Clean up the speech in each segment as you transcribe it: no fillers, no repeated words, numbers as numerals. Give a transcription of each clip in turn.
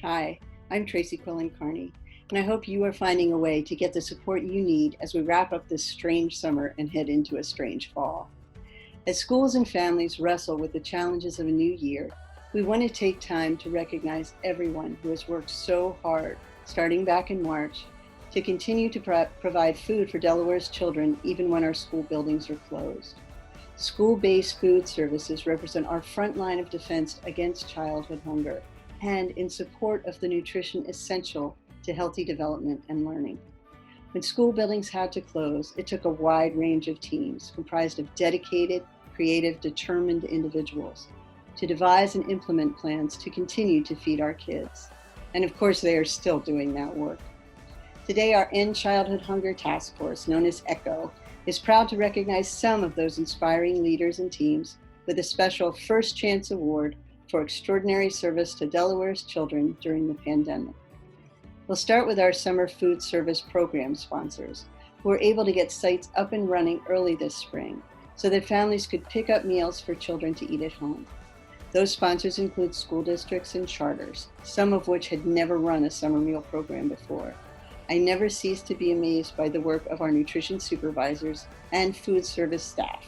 Hi, I'm Tracey Quillen Carney, and I hope you are finding a way to get the support you need as we wrap up this strange summer and head into a strange fall. As schools and families wrestle with the challenges of a new year, we want to take time to recognize everyone who has worked so hard, starting back in March, to continue to provide food for Delaware's children even when our school buildings are closed. School-based food services represent our front line of defense against childhood hunger and in support of the nutrition essential to healthy development and learning. When school buildings had to close, it took a wide range of teams comprised of dedicated, creative, determined individuals to devise and implement plans to continue to feed our kids. And of course, they are still doing that work. Today, our End Childhood Hunger Task Force, known as ECHO, is proud to recognize some of those inspiring leaders and teams with a special First Chance Award for extraordinary service to Delaware's children during the pandemic. We'll start with our summer food service program sponsors, who were able to get sites up and running early this spring so that families could pick up meals for children to eat at home. Those sponsors include school districts and charters, some of which had never run a summer meal program before. I never cease to be amazed by the work of our nutrition supervisors and food service staff,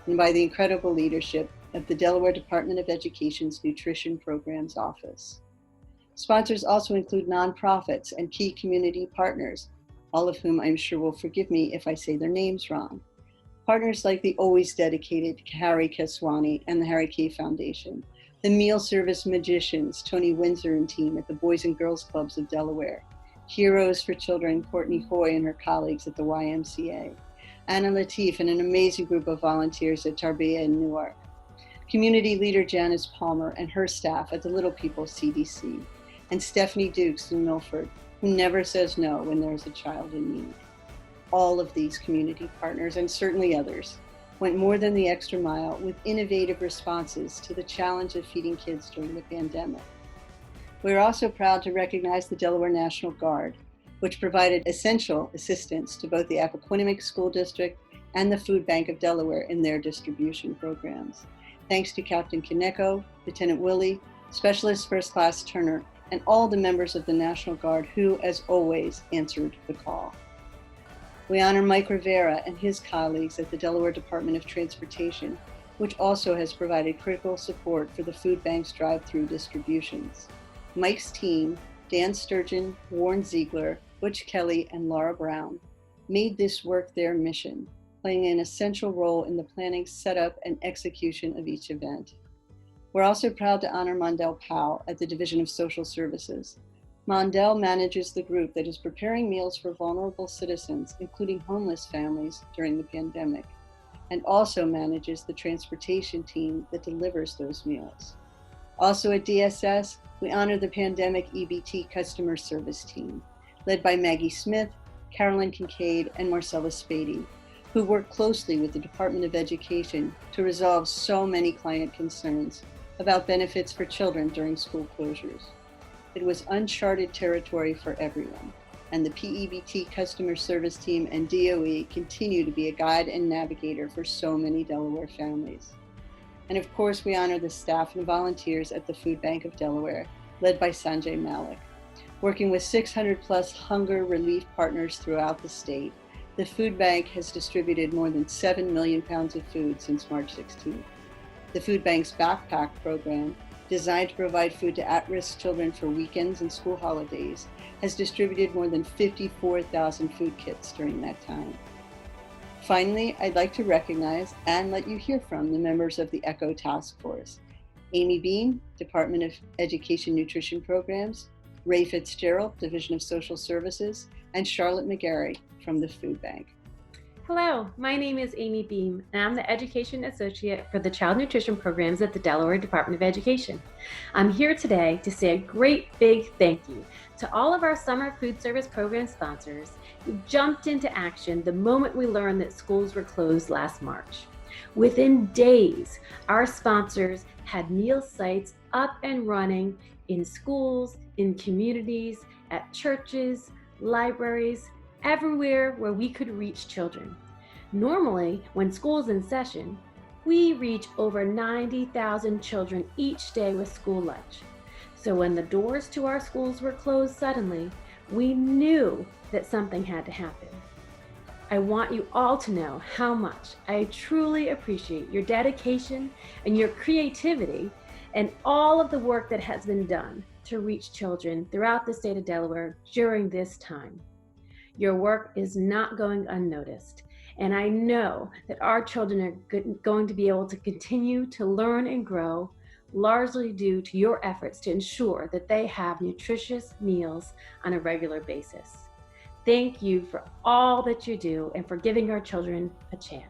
and by the incredible leadership of the Delaware Department of Education's Nutrition Programs Office. Sponsors also include nonprofits and key community partners, all of whom I'm sure will forgive me if I say their names wrong. Partners like the always dedicated Harry Keswani and the Harry K Foundation, the meal service magicians, Tony Windsor and team at the Boys and Girls Clubs of Delaware, Heroes for Children, Courtney Hoy and her colleagues at the YMCA, Anna Latif and an amazing group of volunteers at Tarbiyah in Newark, community leader Janice Palmer and her staff at the Little People CDC, and Stephanie Dukes in Milford, who never says no when there's a child in need. All of these community partners, and certainly others, went more than the extra mile with innovative responses to the challenge of feeding kids during the pandemic. We're also proud to recognize the Delaware National Guard, which provided essential assistance to both the Appoquinimink School District and the Food Bank of Delaware in their distribution programs. Thanks to Captain Kaneko, Lieutenant Willie, Specialist First Class Turner, and all the members of the National Guard who, as always, answered the call. We honor Mike Rivera and his colleagues at the Delaware Department of Transportation, which also has provided critical support for the food bank's drive-through distributions. Mike's team, Dan Sturgeon, Warren Ziegler, Butch Kelly, and Laura Brown, made this work their mission, playing an essential role in the planning, setup, and execution of each event. We're also proud to honor Mondell Powell at the Division of Social Services. Mondell manages the group that is preparing meals for vulnerable citizens, including homeless families, during the pandemic, and also manages the transportation team that delivers those meals. Also at DSS, we honor the pandemic EBT customer service team, led by Maggie Smith, Carolyn Kincaid, and Marcella Spady, who work closely with the Department of Education to resolve so many client concerns about benefits for children during school closures. It was uncharted territory for everyone, and the PEBT customer service team and DOE continue to be a guide and navigator for so many Delaware families. And of course, we honor the staff and volunteers at the Food Bank of Delaware, led by Sanjay Malik. Working with 600 plus hunger relief partners throughout the state, the Food Bank has distributed more than 7 million pounds of food since March 16th. The Food Bank's Backpack program, designed to provide food to at-risk children for weekends and school holidays, has distributed more than 54,000 food kits during that time. Finally, I'd like to recognize and let you hear from the members of the ECHO Task Force: Amy Bean, Department of Education Nutrition Programs, Ray Fitzgerald, Division of Social Services, and Charlotte McGarry from the Food Bank. Hello, my name is Amy Beam, and I'm the Education Associate for the Child Nutrition Programs at the Delaware Department of Education. I'm here today to say a great big thank you to all of our summer food service program sponsors who jumped into action the moment we learned that schools were closed last March. Within days, our sponsors had meal sites up and running in schools, in communities, at churches, libraries, everywhere where we could reach children. Normally, when school's in session, we reach over 90,000 children each day with school lunch. So when the doors to our schools were closed suddenly, we knew that something had to happen. I want you all to know how much I truly appreciate your dedication and your creativity and all of the work that has been done to reach children throughout the state of Delaware during this time. Your work is not going unnoticed, and I know that our children are going to be able to continue to learn and grow, largely due to your efforts to ensure that they have nutritious meals on a regular basis. Thank you for all that you do and for giving our children a chance.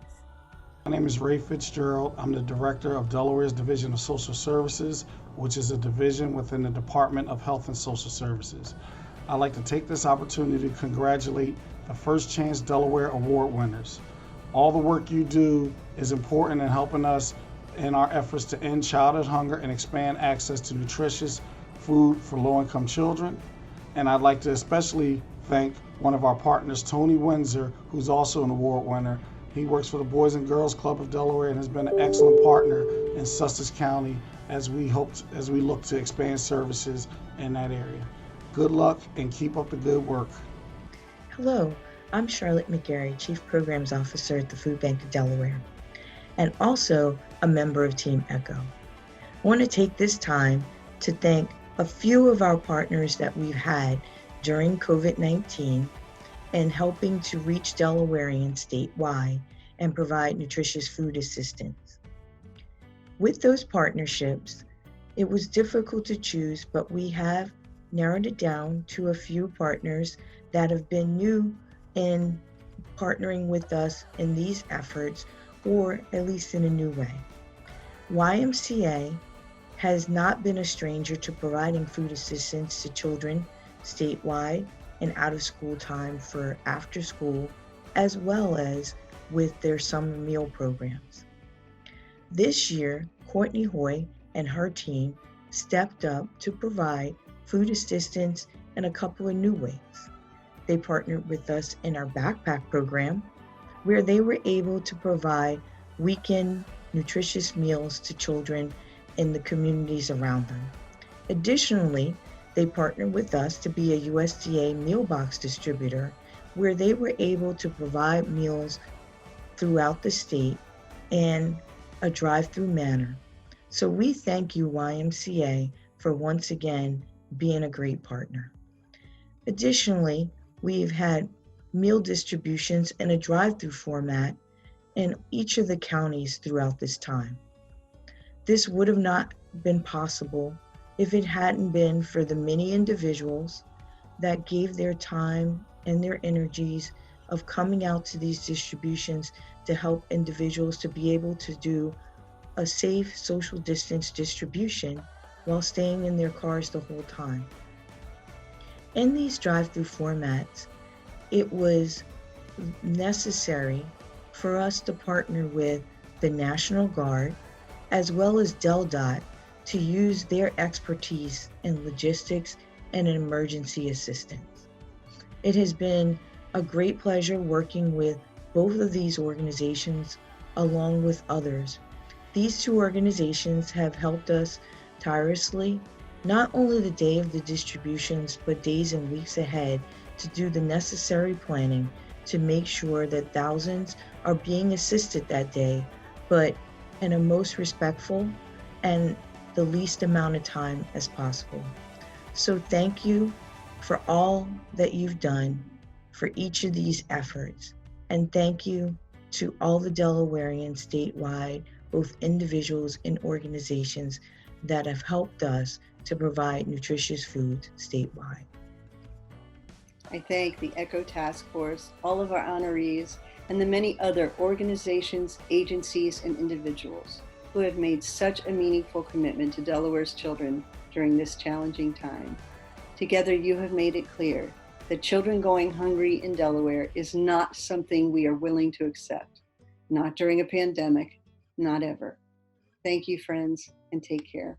My name is Ray Fitzgerald. I'm the director of Delaware's Division of Social Services, which is a division within the Department of Health and Social Services. I'd like to take this opportunity to congratulate the First Chance Delaware Award winners. All the work you do is important in helping us in our efforts to end childhood hunger and expand access to nutritious food for low-income children. And I'd like to especially thank one of our partners, Tony Windsor, who's also an award winner. He works for the Boys and Girls Club of Delaware and has been an excellent partner in Sussex County as we look to expand services in that area. Good luck and keep up the good work. Hello, I'm Charlotte McGarry, Chief Programs Officer at the Food Bank of Delaware, and also a member of Team ECHO. I want to take this time to thank a few of our partners that we've had during COVID-19 and helping to reach Delawareans statewide and provide nutritious food assistance. With those partnerships, it was difficult to choose, but we have narrowed it down to a few partners that have been new in partnering with us in these efforts, or at least in a new way. YMCA has not been a stranger to providing food assistance to children statewide and out of school time for after school, as well as with their summer meal programs. This year, Courtney Hoy and her team stepped up to provide food assistance in a couple of new ways. They partnered with us in our backpack program, where they were able to provide weekend nutritious meals to children in the communities around them. Additionally, they partnered with us to be a USDA meal box distributor, where they were able to provide meals throughout the state in a drive-through manner. So we thank you, YMCA, for once again being a great partner. Additionally, we've had meal distributions in a drive-through format in each of the counties throughout this time. This would have not been possible if it hadn't been for the many individuals that gave their time and their energies of coming out to these distributions to help individuals to be able to do a safe social distance distribution while staying in their cars the whole time. In these drive-through formats, it was necessary for us to partner with the National Guard as well as DelDOT to use their expertise in logistics and in emergency assistance. It has been a great pleasure working with both of these organizations along with others. These two organizations have helped us tirelessly, not only the day of the distributions, but days and weeks ahead to do the necessary planning to make sure that thousands are being assisted that day, but in a most respectful and the least amount of time as possible. So thank you for all that you've done for each of these efforts. And thank you to all the Delawareans statewide, both individuals and organizations that have helped us to provide nutritious food statewide. I thank the ECHO Task Force, all of our honorees, and the many other organizations, agencies, and individuals who have made such a meaningful commitment to Delaware's children during this challenging time. Together, you have made it clear that children going hungry in Delaware is not something we are willing to accept, not during a pandemic, not ever. Thank you, friends, and take care.